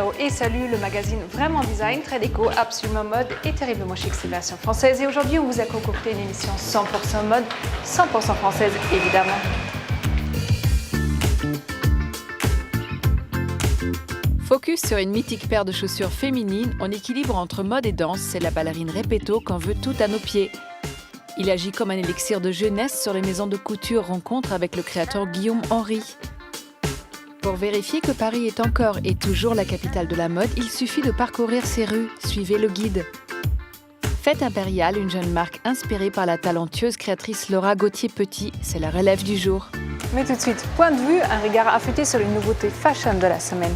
ciao et salut, le magazine Vraiment Design, très déco, absolument mode et terriblement chic, c'est version française. Et aujourd'hui, on vous a concocté une émission 100% mode, 100% française évidemment. Focus sur une mythique paire de chaussures féminines en équilibre entre mode et danse, c'est la ballerine Repetto qu'en veut tout à nos pieds. Il agit comme un élixir de jeunesse sur les maisons de couture rencontre avec le créateur Guillaume Henry. Pour vérifier que Paris est encore et toujours la capitale de la mode, il suffit de parcourir ses rues. Suivez le guide. Fête Impériale, une jeune marque inspirée par la talentueuse créatrice Laura Gauthier-Petit, c'est la relève du jour. Mais tout de suite, point de vue, un regard affûté sur les nouveautés fashion de la semaine.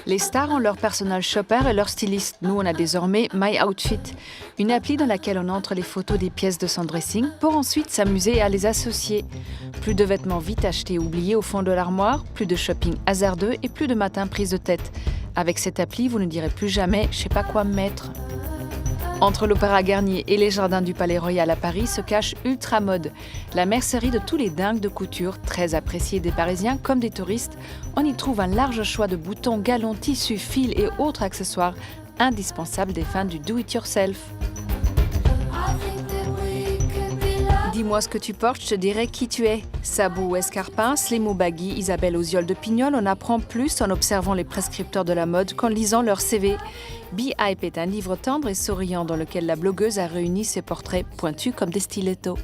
Les stars ont leur personal shopper et leur styliste. Nous, on a désormais My Outfit, une appli dans laquelle on entre les photos des pièces de son dressing pour ensuite s'amuser à les associer. Plus de vêtements vite achetés et oubliés au fond de l'armoire, plus de shopping hasardeux et plus de matins prise de tête. Avec cette appli, vous ne direz plus jamais « je sais pas quoi mettre ». Entre l'Opéra Garnier et les jardins du Palais Royal à Paris se cache Ultramode, la mercerie de tous les dingues de couture, très appréciée des Parisiens comme des touristes. On y trouve un large choix de boutons, galons, tissus, fils et autres accessoires indispensables des fans du do-it-yourself. Dis-moi ce que tu portes, je te dirai qui tu es. Sabou ou escarpin, slim ou baggy, Isabelle aux yeux de Pignol, on apprend plus en observant les prescripteurs de la mode qu'en lisant leur CV. Be-Hype est un livre tendre et souriant dans lequel la blogueuse a réuni ses portraits pointus comme des stilettos.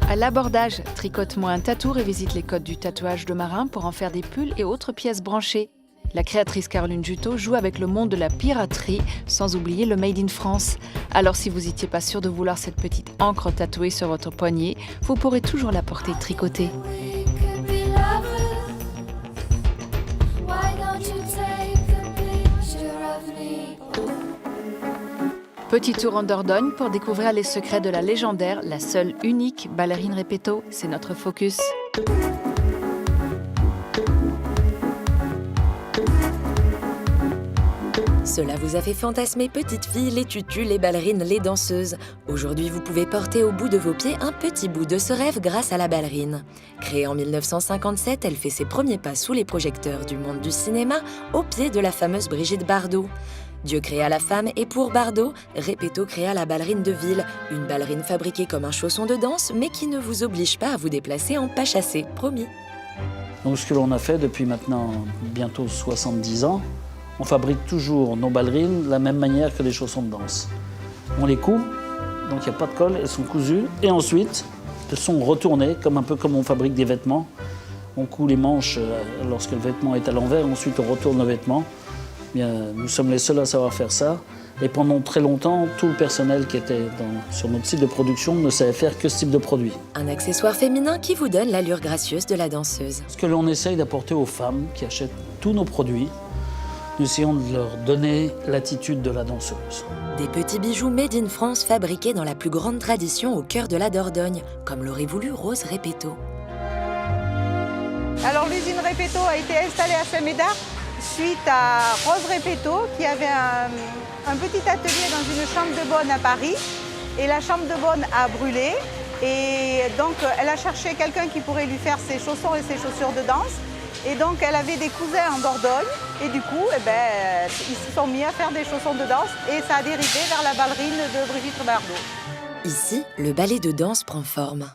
À l'abordage, tricote-moi un tatour et visite les codes du tatouage de marin pour en faire des pulls et autres pièces branchées. La créatrice Caroline Juteau joue avec le monde de la piraterie, sans oublier le Made in France. Alors si vous n'étiez pas sûr de vouloir cette petite encre tatouée sur votre poignet, vous pourrez toujours la porter tricotée. Petit tour en Dordogne pour découvrir les secrets de la légendaire, la seule unique ballerine Repetto. C'est notre focus. Cela vous a fait fantasmer petite fille, les tutus, les ballerines, les danseuses. Aujourd'hui, vous pouvez porter au bout de vos pieds un petit bout de ce rêve grâce à la ballerine. Créée en 1957, elle fait ses premiers pas sous les projecteurs du monde du cinéma, au pied de la fameuse Brigitte Bardot. Dieu créa la femme et pour Bardot, Repetto créa la ballerine de ville, une ballerine fabriquée comme un chausson de danse, mais qui ne vous oblige pas à vous déplacer en pas chassé, promis. Donc ce que l'on a fait depuis maintenant bientôt 70 ans, on fabrique toujours nos ballerines de la même manière que les chaussons de danse. On les coud, donc il n'y a pas de colle, elles sont cousues, et ensuite elles sont retournées, un peu comme on fabrique des vêtements. On coud les manches lorsque le vêtement est à l'envers, ensuite on retourne le vêtement. Bien, nous sommes les seuls à savoir faire ça. Et pendant très longtemps, tout le personnel qui était sur notre site de production ne savait faire que ce type de produit. Un accessoire féminin qui vous donne l'allure gracieuse de la danseuse. Ce que l'on essaye d'apporter aux femmes qui achètent tous nos produits, nous essayons de leur donner l'attitude de la danseuse. Des petits bijoux made in France fabriqués dans la plus grande tradition au cœur de la Dordogne, comme l'aurait voulu Rose Repetto. Alors l'usine Repetto a été installée à Saint-Médard suite à Rose Repetto qui avait un petit atelier dans une chambre de bonne à Paris. Et la chambre de bonne a brûlé. Et donc elle a cherché quelqu'un qui pourrait lui faire ses chaussons et ses chaussures de danse. Et donc elle avait des cousins en Dordogne. Et du coup, ils se sont mis à faire des chaussons de danse. Et ça a dérivé vers la ballerine de Brigitte Bardot. Ici, le ballet de danse prend forme.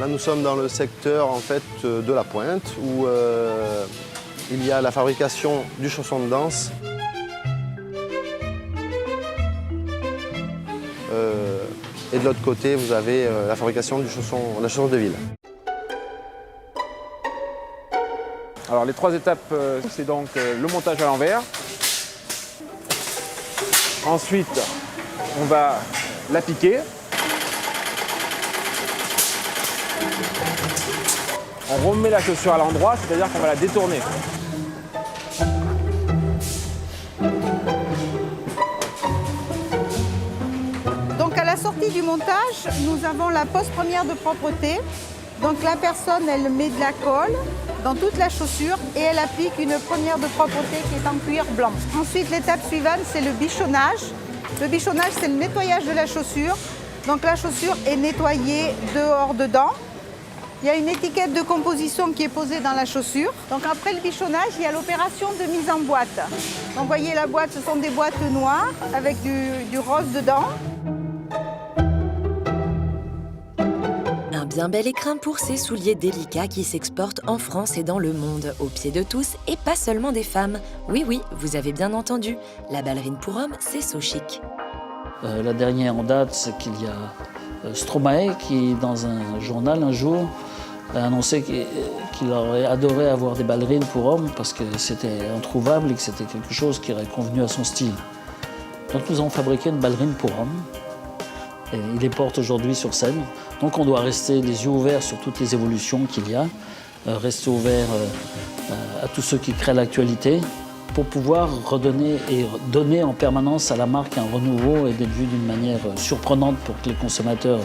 Là, nous sommes dans le secteur en fait, de la pointe où il y a la fabrication du chausson de danse. Et de l'autre côté, vous avez la fabrication du la chanson de ville. Alors les trois étapes, c'est donc le montage à l'envers. Ensuite, on va la piquer. On remet la chaussure à l'endroit, c'est-à-dire qu'on va la détourner. Donc à la sortie du montage, nous avons la pose première de propreté Donc la personne, elle met de la colle dans toute la chaussure et elle applique une première de propreté qui est en cuir blanc. Ensuite, l'étape suivante, c'est le bichonnage. Le bichonnage, c'est le nettoyage de la chaussure. Donc la chaussure est nettoyée dehors, dedans. Il y a une étiquette de composition qui est posée dans la chaussure. Donc après le bichonnage, il y a l'opération de mise en boîte. Donc vous voyez la boîte, ce sont des boîtes noires avec du rose dedans. Un bien bel écrin pour ces souliers délicats qui s'exportent en France et dans le monde, aux pieds de tous et pas seulement des femmes. Oui, oui, vous avez bien entendu, la ballerine pour hommes, c'est So Chic. La dernière en date, c'est qu'il y a Stromae qui, dans un journal un jour, a annoncé qu'il aurait adoré avoir des ballerines pour hommes parce que c'était introuvable et que c'était quelque chose qui aurait convenu à son style. Donc nous avons fabriqué une ballerine pour hommes. Et il les porte aujourd'hui sur scène. Donc on doit rester les yeux ouverts sur toutes les évolutions qu'il y a, rester ouvert à tous ceux qui créent l'actualité pour pouvoir redonner et donner en permanence à la marque un renouveau et d'être vu d'une manière surprenante pour que les consommateurs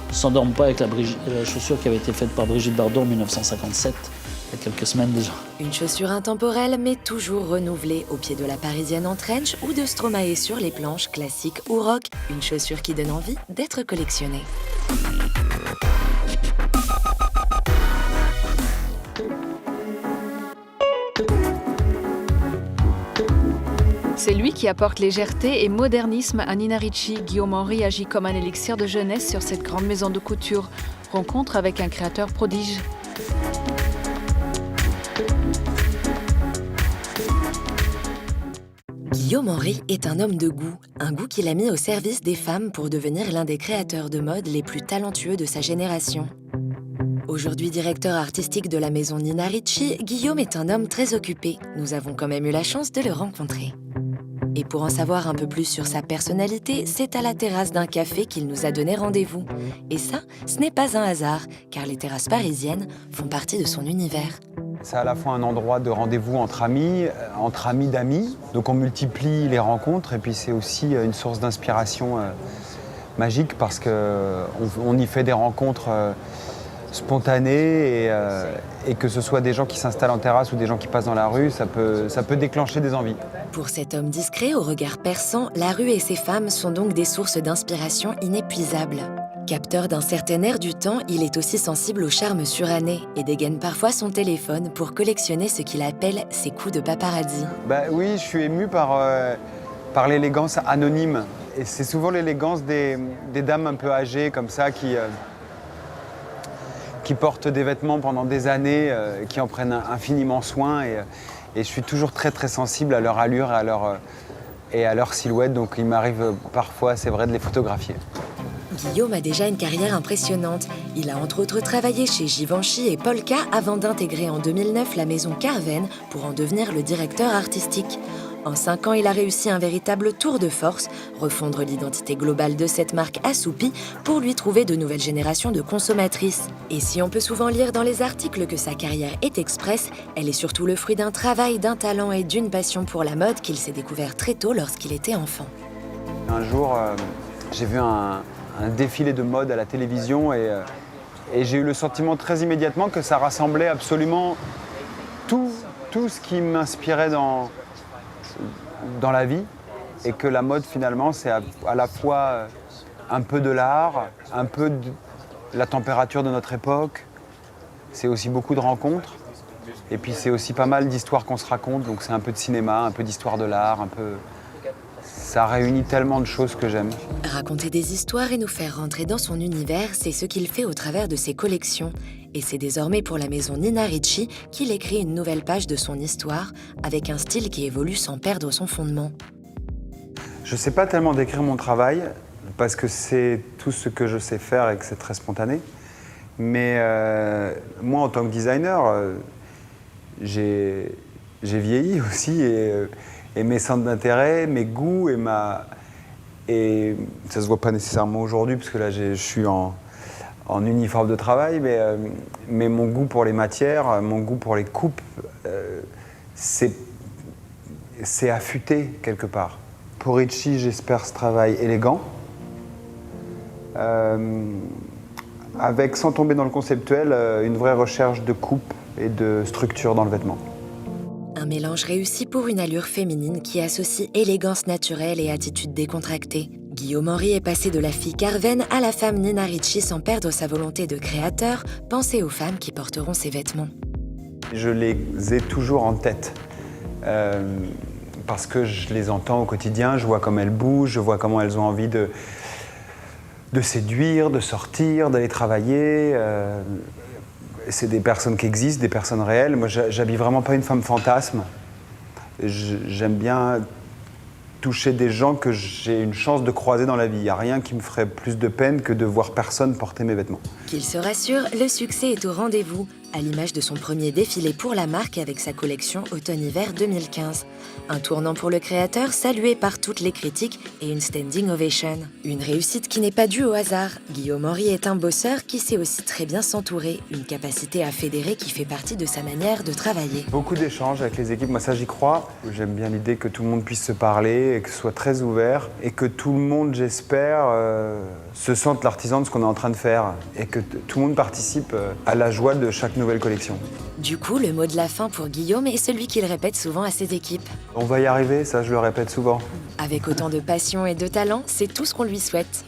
ne s'endorment pas avec la chaussure qui avait été faite par Brigitte Bardot en 1957, il y a quelques semaines déjà. Une chaussure intemporelle mais toujours renouvelée au pied de la Parisienne en trench ou de Stromae sur les planches, classiques ou rock. Une chaussure qui donne envie d'être collectionnée. C'est lui qui apporte légèreté et modernisme à Nina Ricci. Guillaume Henry agit comme un élixir de jeunesse sur cette grande maison de couture. Rencontre avec un créateur prodige. Guillaume Henry est un homme de goût, un goût qu'il a mis au service des femmes pour devenir l'un des créateurs de mode les plus talentueux de sa génération. Aujourd'hui directeur artistique de la maison Nina Ricci, Guillaume est un homme très occupé. Nous avons quand même eu la chance de le rencontrer. Et pour en savoir un peu plus sur sa personnalité, c'est à la terrasse d'un café qu'il nous a donné rendez-vous. Et ça, ce n'est pas un hasard, car les terrasses parisiennes font partie de son univers. C'est à la fois un endroit de rendez-vous entre amis d'amis. Donc on multiplie les rencontres et puis c'est aussi une source d'inspiration magique parce qu'on y fait des rencontres spontanées et que ce soit des gens qui s'installent en terrasse ou des gens qui passent dans la rue, ça peut déclencher des envies. Pour cet homme discret au regard perçant, la rue et ses femmes sont donc des sources d'inspiration inépuisables. Capteur d'un certain air du temps, il est aussi sensible au charme suranné et dégaine parfois son téléphone pour collectionner ce qu'il appelle ses coups de paparazzi. Oui, je suis ému par l'élégance anonyme. Et c'est souvent l'élégance des dames un peu âgées comme ça qui portent des vêtements pendant des années, qui en prennent infiniment soin. Et je suis toujours très très sensible à leur allure et à leur silhouette. Donc il m'arrive parfois, c'est vrai, de les photographier. Guillaume a déjà une carrière impressionnante. Il a entre autres travaillé chez Givenchy et Polka avant d'intégrer en 2009 la maison Carven pour en devenir le directeur artistique. En 5 ans, il a réussi un véritable tour de force, refondre l'identité globale de cette marque assoupie pour lui trouver de nouvelles générations de consommatrices. Et si on peut souvent lire dans les articles que sa carrière est express, elle est surtout le fruit d'un travail, d'un talent et d'une passion pour la mode qu'il s'est découvert très tôt lorsqu'il était enfant. Un jour, j'ai vu un défilé de mode à la télévision et j'ai eu le sentiment très immédiatement que ça rassemblait absolument tout ce qui m'inspirait dans la vie et que la mode finalement c'est à la fois un peu de l'art, un peu de la température de notre époque, c'est aussi beaucoup de rencontres et puis c'est aussi pas mal d'histoires qu'on se raconte, donc c'est un peu de cinéma, un peu d'histoire de l'art, un peu... Ça réunit tellement de choses que j'aime. Raconter des histoires et nous faire rentrer dans son univers, c'est ce qu'il fait au travers de ses collections. Et c'est désormais pour la maison Nina Ricci qu'il écrit une nouvelle page de son histoire, avec un style qui évolue sans perdre son fondement. Je ne sais pas tellement décrire mon travail, parce que c'est tout ce que je sais faire et que c'est très spontané. Mais moi, en tant que designer, j'ai vieilli aussi et mes centres d'intérêt, mes goûts et ça se voit pas nécessairement aujourd'hui parce que là je suis en uniforme de travail, mais mon goût pour les matières, mon goût pour les coupes, c'est affûté quelque part. Pour Ricci, j'espère ce travail élégant, avec, sans tomber dans le conceptuel, une vraie recherche de coupe et de structure dans le vêtement. Un mélange réussi pour une allure féminine qui associe élégance naturelle et attitude décontractée. Guillaume Henry est passé de la fille Carven à la femme Nina Ricci sans perdre sa volonté de créateur. Pensez aux femmes qui porteront ses vêtements. Je les ai toujours en tête. Parce que je les entends au quotidien, je vois comment elles bougent, je vois comment elles ont envie de séduire, de sortir, d'aller travailler. C'est des personnes qui existent, des personnes réelles. Moi, j'habille vraiment pas une femme fantasme. J'aime bien toucher des gens que j'ai une chance de croiser dans la vie. Il n'y a rien qui me ferait plus de peine que de voir personne porter mes vêtements. Qu'il se rassure, le succès est au rendez-vous, à l'image de son premier défilé pour la marque avec sa collection automne-hiver 2015. Un tournant pour le créateur salué par toutes les critiques et une standing ovation. Une réussite qui n'est pas due au hasard. Guillaume Henry est un bosseur qui sait aussi très bien s'entourer, une capacité à fédérer qui fait partie de sa manière de travailler. Beaucoup d'échanges avec les équipes, moi ça j'y crois. J'aime bien l'idée que tout le monde puisse se parler, et que ce soit très ouvert, et que tout le monde, j'espère, se sente l'artisan de ce qu'on est en train de faire, et que tout le monde participe à la joie de chaque nouvelle collection. Du coup, le mot de la fin pour Guillaume est celui qu'il répète souvent à ses équipes. On va y arriver, ça je le répète souvent. Avec autant de passion et de talent, c'est tout ce qu'on lui souhaite.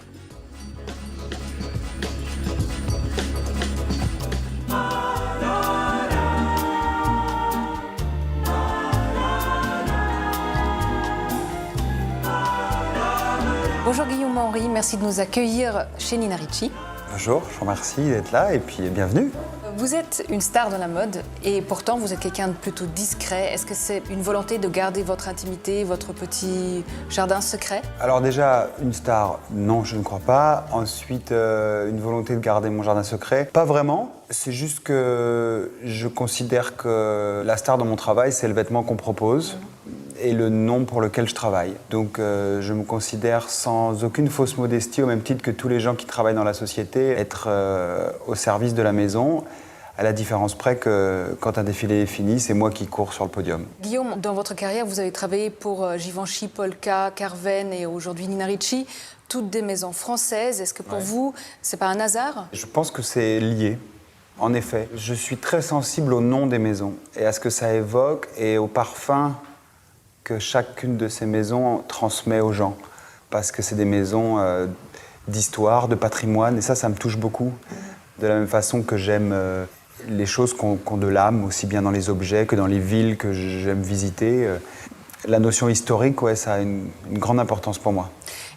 Bonjour Guillaume Henry, merci de nous accueillir chez Nina Ricci. Bonjour, je vous remercie d'être là et puis bienvenue. Vous êtes une star de la mode et pourtant vous êtes quelqu'un de plutôt discret. Est-ce que c'est une volonté de garder votre intimité, votre petit jardin secret? Alors déjà, une star, non, je ne crois pas. Ensuite, une volonté de garder mon jardin secret, pas vraiment. C'est juste que je considère que la star dans mon travail, c'est le vêtement qu'on propose et le nom pour lequel je travaille. Donc je me considère sans aucune fausse modestie, au même titre que tous les gens qui travaillent dans la société, être au service de la maison, à la différence près que quand un défilé est fini, c'est moi qui cours sur le podium. Guillaume, dans votre carrière, vous avez travaillé pour Givenchy, Polka, Carven et aujourd'hui Nina Ricci, toutes des maisons françaises. Est-ce que pour vous, c'est pas un hasard? Je pense que c'est lié. En effet, je suis très sensible au nom des maisons et à ce que ça évoque et au parfum que chacune de ces maisons transmet aux gens. Parce que c'est des maisons d'histoire, de patrimoine, et ça me touche beaucoup. De la même façon que j'aime les choses qui ont de l'âme, aussi bien dans les objets que dans les villes que j'aime visiter. La notion historique, ouais, ça a une grande importance pour moi.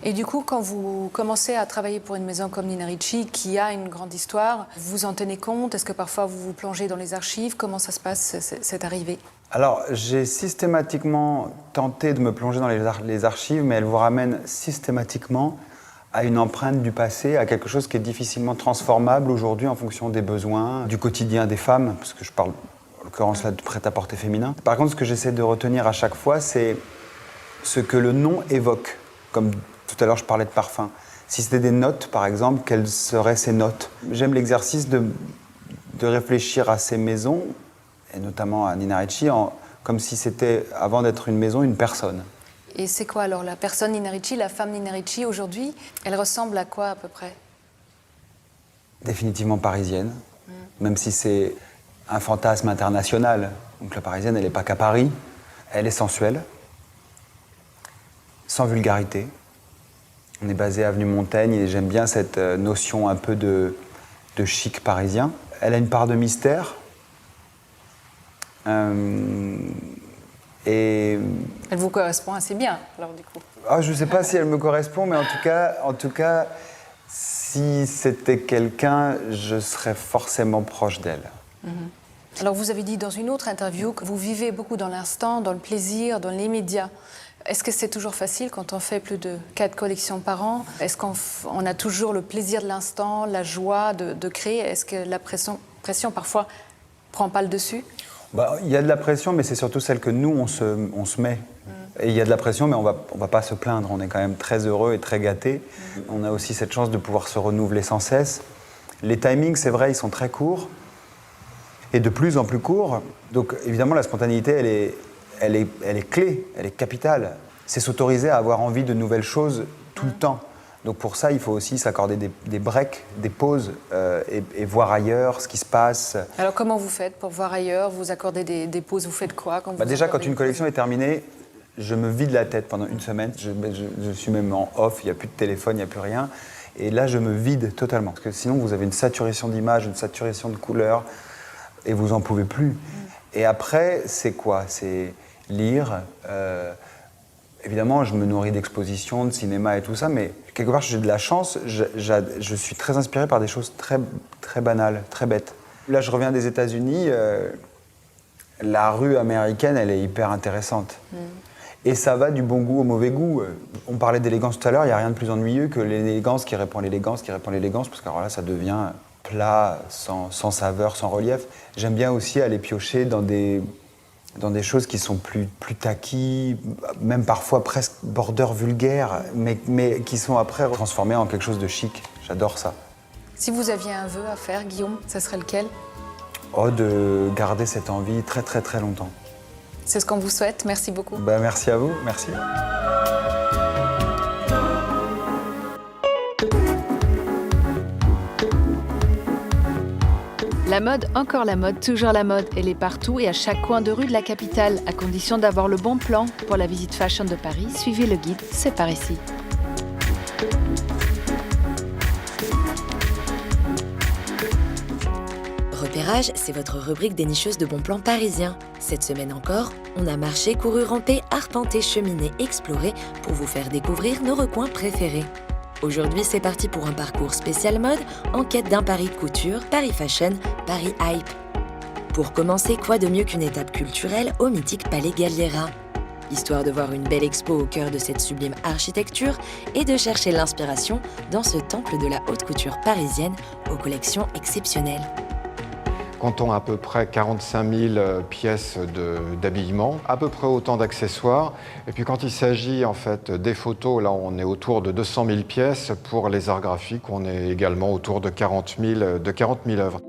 Et du coup, quand vous commencez à travailler pour une maison comme Nina Ricci, qui a une grande histoire, vous en tenez compte? Est-ce que parfois vous vous plongez dans les archives? Comment ça se passe, cette arrivée? Alors, j'ai systématiquement tenté de me plonger dans les archives, mais elles vous ramènent systématiquement à une empreinte du passé, à quelque chose qui est difficilement transformable aujourd'hui en fonction des besoins, du quotidien des femmes, parce que je parle en l'occurrence là de prêt-à-porter féminin. Par contre, ce que j'essaie de retenir à chaque fois, c'est ce que le nom évoque. Comme tout à l'heure, je parlais de parfum. Si c'était des notes, par exemple, quelles seraient ces notes? J'aime l'exercice de réfléchir à ces maisons, et notamment à Nina Ricci, comme si c'était, avant d'être une maison, une personne. Et c'est quoi alors la personne Nina Ricci, la femme Nina Ricci aujourd'hui? Elle ressemble à quoi à peu près? Définitivement parisienne, même si c'est un fantasme international. Donc la parisienne, elle n'est pas qu'à Paris. Elle est sensuelle, sans vulgarité. On est basé à Avenue Montaigne et j'aime bien cette notion un peu de chic parisien. Elle a une part de mystère. Et elle vous correspond assez bien, alors du coup. Je ne sais pas si elle me correspond, mais en tout cas, si c'était quelqu'un, je serais forcément proche d'elle. Alors vous avez dit dans une autre interview que vous vivez beaucoup dans l'instant, dans le plaisir, dans l'immédiat. Est-ce que c'est toujours facile quand on fait plus de 4 collections par an? Est-ce qu'on a toujours le plaisir de l'instant, la joie de créer? Est-ce que la pression parfois prend pas le dessus? Il y a de la pression, mais c'est surtout celle que nous, on se met. Et il y a de la pression, mais on va pas se plaindre. On est quand même très heureux et très gâtés. On a aussi cette chance de pouvoir se renouveler sans cesse. Les timings, c'est vrai, ils sont très courts. Et de plus en plus courts. Donc évidemment, la spontanéité, elle est clé, elle est capitale. C'est s'autoriser à avoir envie de nouvelles choses tout le temps. Donc pour ça, il faut aussi s'accorder des breaks, des pauses et voir ailleurs ce qui se passe. Alors comment vous faites pour voir ailleurs? Vous accordez des pauses, vous faites quoi quand vous Déjà, accordez quand une collection est terminée, je me vide la tête pendant une semaine. Je suis même en off, il n'y a plus de téléphone, il n'y a plus rien. Et là, je me vide totalement. Parce que sinon, vous avez une saturation d'images, une saturation de couleurs, et vous n'en pouvez plus. Et après, c'est quoi? C'est lire. Évidemment, je me nourris d'expositions, de cinéma et tout ça, mais quelque part, j'ai de la chance. Je suis très inspiré par des choses très, très banales, très bêtes. Là, je reviens des États-Unis. La rue américaine, elle est hyper intéressante. Et ça va du bon goût au mauvais goût. On parlait d'élégance tout à l'heure, il n'y a rien de plus ennuyeux que l'élégance qui répand l'élégance, parce que alors là, ça devient plat, sans saveur, sans relief. J'aime bien aussi aller piocher dans des choses qui sont plus taquis, même parfois presque border vulgaires, mais qui sont après transformées en quelque chose de chic. J'adore ça. Si vous aviez un vœu à faire, Guillaume, ça serait lequel? De garder cette envie très très très longtemps. C'est ce qu'on vous souhaite. Merci beaucoup. Merci à vous, merci. La mode, encore la mode, toujours la mode. Elle est partout et à chaque coin de rue de la capitale. À condition d'avoir le bon plan pour la visite fashion de Paris, suivez le guide, c'est par ici. Repérage, c'est votre rubrique dénicheuse de bons plans parisiens. Cette semaine encore, on a marché, couru, rampé, arpenté, cheminé, exploré pour vous faire découvrir nos recoins préférés. Aujourd'hui, c'est parti pour un parcours spécial mode en quête d'un Paris couture, Paris Fashion, Paris Hype. Pour commencer, quoi de mieux qu'une étape culturelle au mythique Palais Galliera? Histoire de voir une belle expo au cœur de cette sublime architecture et de chercher l'inspiration dans ce temple de la haute couture parisienne aux collections exceptionnelles. Comptons à peu près 45 000 pièces d'habillement, à peu près autant d'accessoires. Et puis quand il s'agit en fait des photos, là on est autour de 200 000 pièces. Pour les arts graphiques, on est également autour de 40 000 œuvres.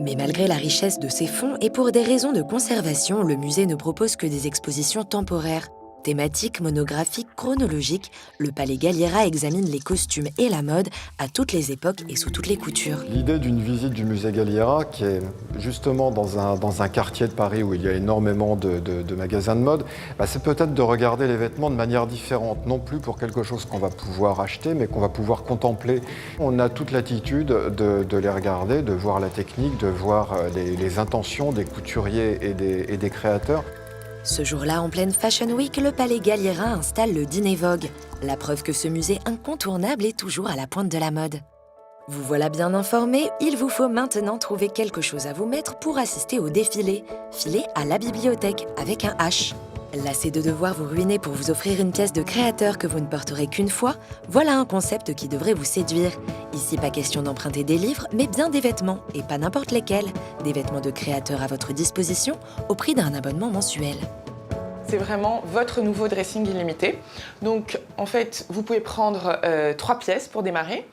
Mais malgré la richesse de ces fonds et pour des raisons de conservation, le musée ne propose que des expositions temporaires. Thématiques, monographiques, chronologiques, le Palais Galliera examine les costumes et la mode à toutes les époques et sous toutes les coutures. L'idée d'une visite du musée Galliera, qui est justement dans un quartier de Paris où il y a énormément de magasins de mode, c'est peut-être de regarder les vêtements de manière différente, non plus pour quelque chose qu'on va pouvoir acheter, mais qu'on va pouvoir contempler. On a toute l'attitude de les regarder, de voir la technique, de voir les intentions des couturiers et des créateurs. Ce jour-là, en pleine Fashion Week, le Palais Galliera installe le Dîner Vogue, la preuve que ce musée incontournable est toujours à la pointe de la mode. Vous voilà bien informé, il vous faut maintenant trouver quelque chose à vous mettre pour assister au défilé. Filez à la bibliothèque avec un H. Lassé de devoir vous ruiner pour vous offrir une pièce de créateur que vous ne porterez qu'une fois, voilà un concept qui devrait vous séduire. Ici, pas question d'emprunter des livres, mais bien des vêtements, et pas n'importe lesquels. Des vêtements de créateur à votre disposition, au prix d'un abonnement mensuel. C'est vraiment votre nouveau dressing illimité. Donc, en fait, vous pouvez prendre 3 pièces pour démarrer.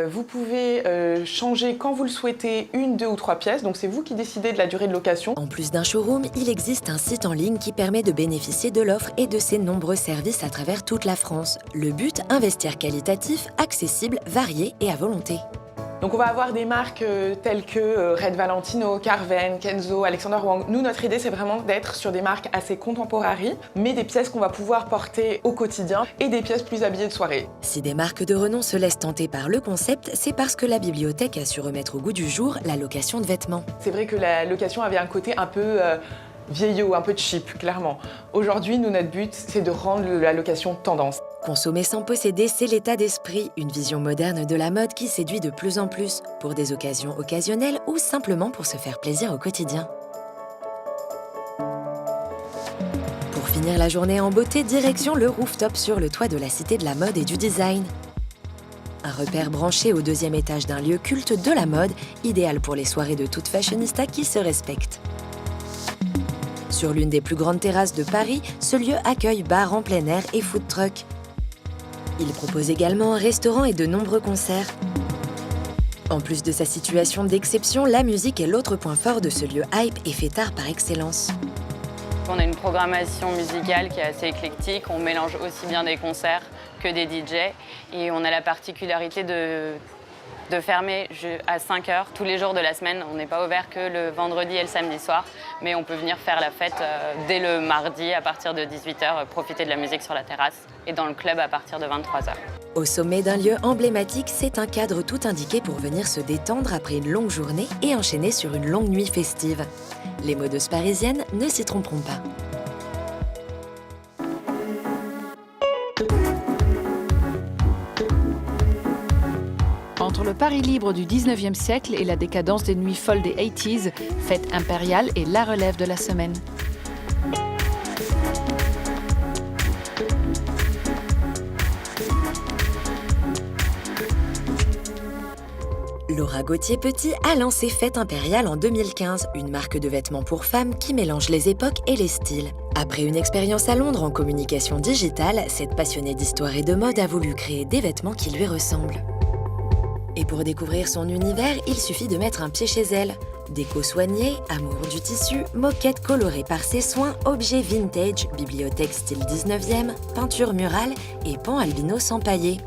Vous pouvez changer quand vous le souhaitez 1, 2 ou 3 pièces, donc c'est vous qui décidez de la durée de location. En plus d'un showroom, il existe un site en ligne qui permet de bénéficier de l'offre et de ses nombreux services à travers toute la France. Le but, un vestiaire qualitatif, accessible, varié et à volonté. Donc on va avoir des marques telles que Red Valentino, Carven, Kenzo, Alexander Wang. Nous, notre idée, c'est vraiment d'être sur des marques assez contemporaries, mais des pièces qu'on va pouvoir porter au quotidien et des pièces plus habillées de soirée. Si des marques de renom se laissent tenter par le concept, c'est parce que la bibliothèque a su remettre au goût du jour la location de vêtements. C'est vrai que la location avait un côté un peu vieillot, un peu cheap, clairement. Aujourd'hui, nous, notre but, c'est de rendre la location tendance. Consommer sans posséder, c'est l'état d'esprit, une vision moderne de la mode qui séduit de plus en plus, pour des occasions occasionnelles ou simplement pour se faire plaisir au quotidien. Pour finir la journée en beauté, direction le rooftop sur le toit de la Cité de la Mode et du Design. Un repère branché au 2e étage d'un lieu culte de la mode, idéal pour les soirées de toute fashionista qui se respectent. Sur l'une des plus grandes terrasses de Paris, ce lieu accueille bars en plein air et food truck. Il propose également un restaurant et de nombreux concerts. En plus de sa situation d'exception, la musique est l'autre point fort de ce lieu hype et fêtard par excellence. On a une programmation musicale qui est assez éclectique, on mélange aussi bien des concerts que des DJ. Et on a la particularité de fermer à 5 heures tous les jours de la semaine. On n'est pas ouvert que le vendredi et le samedi soir, mais on peut venir faire la fête dès le mardi à partir de 18h, profiter de la musique sur la terrasse et dans le club à partir de 23h. Au sommet d'un lieu emblématique, c'est un cadre tout indiqué pour venir se détendre après une longue journée et enchaîner sur une longue nuit festive. Les modeuses parisiennes ne s'y tromperont pas. Entre le Paris libre du 19e siècle et la décadence des nuits folles des 80s, fête impériale et la relève de la semaine. Laura Gauthier-Petit a lancé Fête Impériale en 2015, une marque de vêtements pour femmes qui mélange les époques et les styles. Après une expérience à Londres en communication digitale, cette passionnée d'histoire et de mode a voulu créer des vêtements qui lui ressemblent. Et pour découvrir son univers, il suffit de mettre un pied chez elle. Déco soignée, amour du tissu, moquettes colorées par ses soins, objets vintage, bibliothèque style 19e, peinture murale et pans albinos empaillés.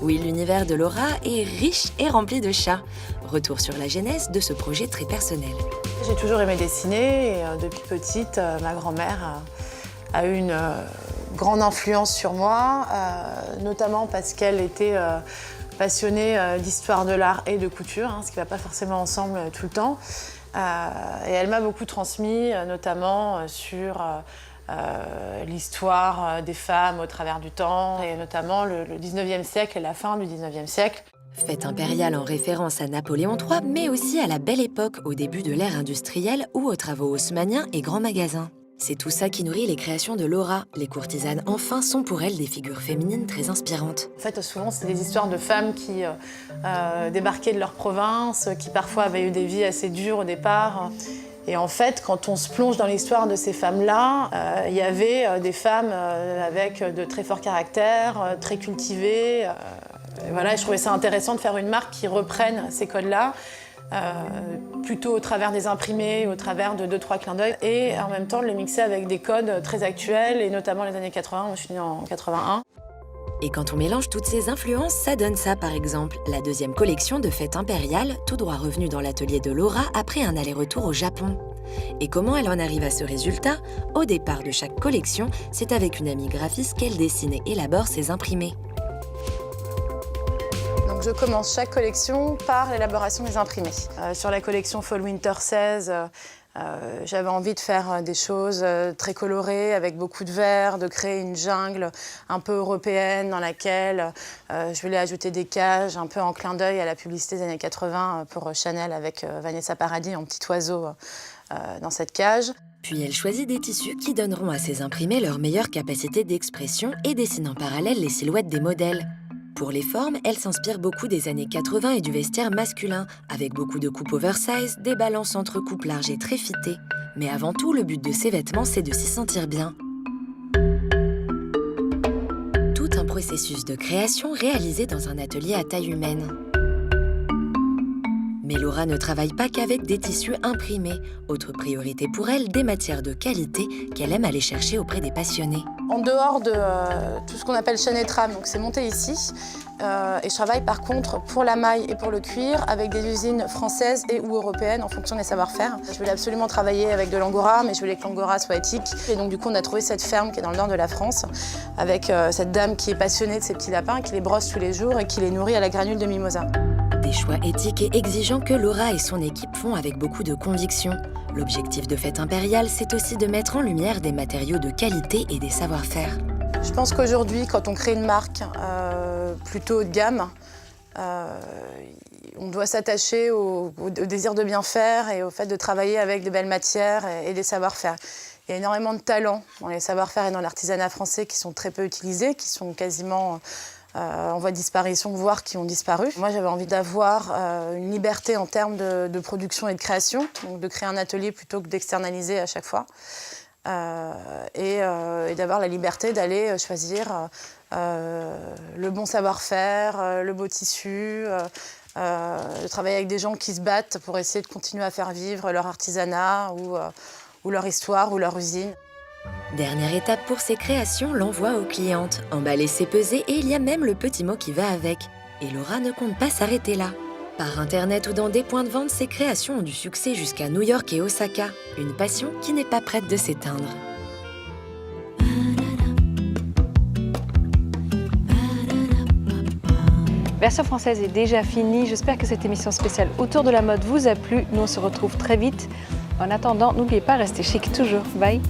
Oui, l'univers de Laura est riche et rempli de chats. Retour sur la genèse de ce projet très personnel. J'ai toujours aimé dessiner et depuis petite, ma grand-mère a eu une grande influence sur moi, notamment parce qu'elle était passionnée d'histoire de l'art et de couture, ce qui ne va pas forcément ensemble tout le temps. Et elle m'a beaucoup transmis, notamment sur l'histoire des femmes au travers du temps, et notamment le 19e siècle et la fin du 19e siècle. Fête impériale en référence à Napoléon III, mais aussi à la Belle Époque, au début de l'ère industrielle ou aux travaux haussmanniens et grands magasins. C'est tout ça qui nourrit les créations de Laura. Les courtisanes, enfin, sont pour elle des figures féminines très inspirantes. En fait, souvent, c'est des histoires de femmes qui débarquaient de leur province, qui parfois avaient eu des vies assez dures au départ. Et en fait, quand on se plonge dans l'histoire de ces femmes-là, il y avait des femmes avec de très forts caractères, très cultivées. Et voilà, je trouvais ça intéressant de faire une marque qui reprenne ces codes-là. Plutôt au travers des imprimés, au travers de 2-3 clins d'œil, et en même temps le mixer avec des codes très actuels, et notamment les années 80, moi je suis née en 81. Et quand on mélange toutes ces influences, ça donne ça par exemple, la deuxième collection de Fête Impériale, tout droit revenue dans l'atelier de Laura après un aller-retour au Japon. Et comment elle en arrive à ce résultat? Au départ de chaque collection, c'est avec une amie graphiste qu'elle dessine et élabore ses imprimés. Donc je commence chaque collection par l'élaboration des imprimés. Sur la collection Fall Winter 16, j'avais envie de faire des choses très colorées, avec beaucoup de vert, de créer une jungle un peu européenne dans laquelle je voulais ajouter des cages, un peu en clin d'œil à la publicité des années 80 pour Chanel avec Vanessa Paradis en petit oiseau dans cette cage. Puis elle choisit des tissus qui donneront à ses imprimés leur meilleure capacité d'expression et dessine en parallèle les silhouettes des modèles. Pour les formes, elle s'inspire beaucoup des années 80 et du vestiaire masculin, avec beaucoup de coupes oversize, des balances entre coupes larges et très fitées. Mais avant tout, le but de ces vêtements, c'est de s'y sentir bien. Tout un processus de création réalisé dans un atelier à taille humaine. Mais Laura ne travaille pas qu'avec des tissus imprimés. Autre priorité pour elle, des matières de qualité qu'elle aime aller chercher auprès des passionnés. En dehors de tout ce qu'on appelle chaîne et trame, donc c'est monté ici. Et je travaille par contre pour la maille et pour le cuir avec des usines françaises et ou européennes en fonction des savoir-faire. Je voulais absolument travailler avec de l'angora, mais je voulais que l'angora soit éthique. Et donc du coup on a trouvé cette ferme qui est dans le nord de la France avec cette dame qui est passionnée de ces petits lapins, qui les brosse tous les jours et qui les nourrit à la granule de mimosa. Des choix éthiques et exigeants que Laura et son équipe font avec beaucoup de conviction. L'objectif de Fête Impériale, c'est aussi de mettre en lumière des matériaux de qualité et des savoir-faire. Je pense qu'aujourd'hui, quand on crée une marque plutôt haut de gamme, on doit s'attacher au désir de bien faire et au fait de travailler avec de belles matières et des savoir-faire. Il y a énormément de talents dans les savoir-faire et dans l'artisanat français qui sont très peu utilisés, qui sont quasiment en voie de disparition, voire qui ont disparu. Moi, j'avais envie d'avoir une liberté en termes de production et de création, donc de créer un atelier plutôt que d'externaliser à chaque fois. Et d'avoir la liberté d'aller choisir le bon savoir-faire, le beau tissu, de travailler avec des gens qui se battent pour essayer de continuer à faire vivre leur artisanat ou leur histoire ou leur usine. Dernière étape pour ces créations, l'envoi aux clientes. Emballer, c'est peser et il y a même le petit mot qui va avec. Et Laura ne compte pas s'arrêter là. Par internet ou dans des points de vente, ces créations ont du succès jusqu'à New York et Osaka. Une passion qui n'est pas prête de s'éteindre. Version française est déjà finie. J'espère que cette émission spéciale autour de la mode vous a plu. Nous, on se retrouve très vite. En attendant, n'oubliez pas, restez chic toujours. Bye.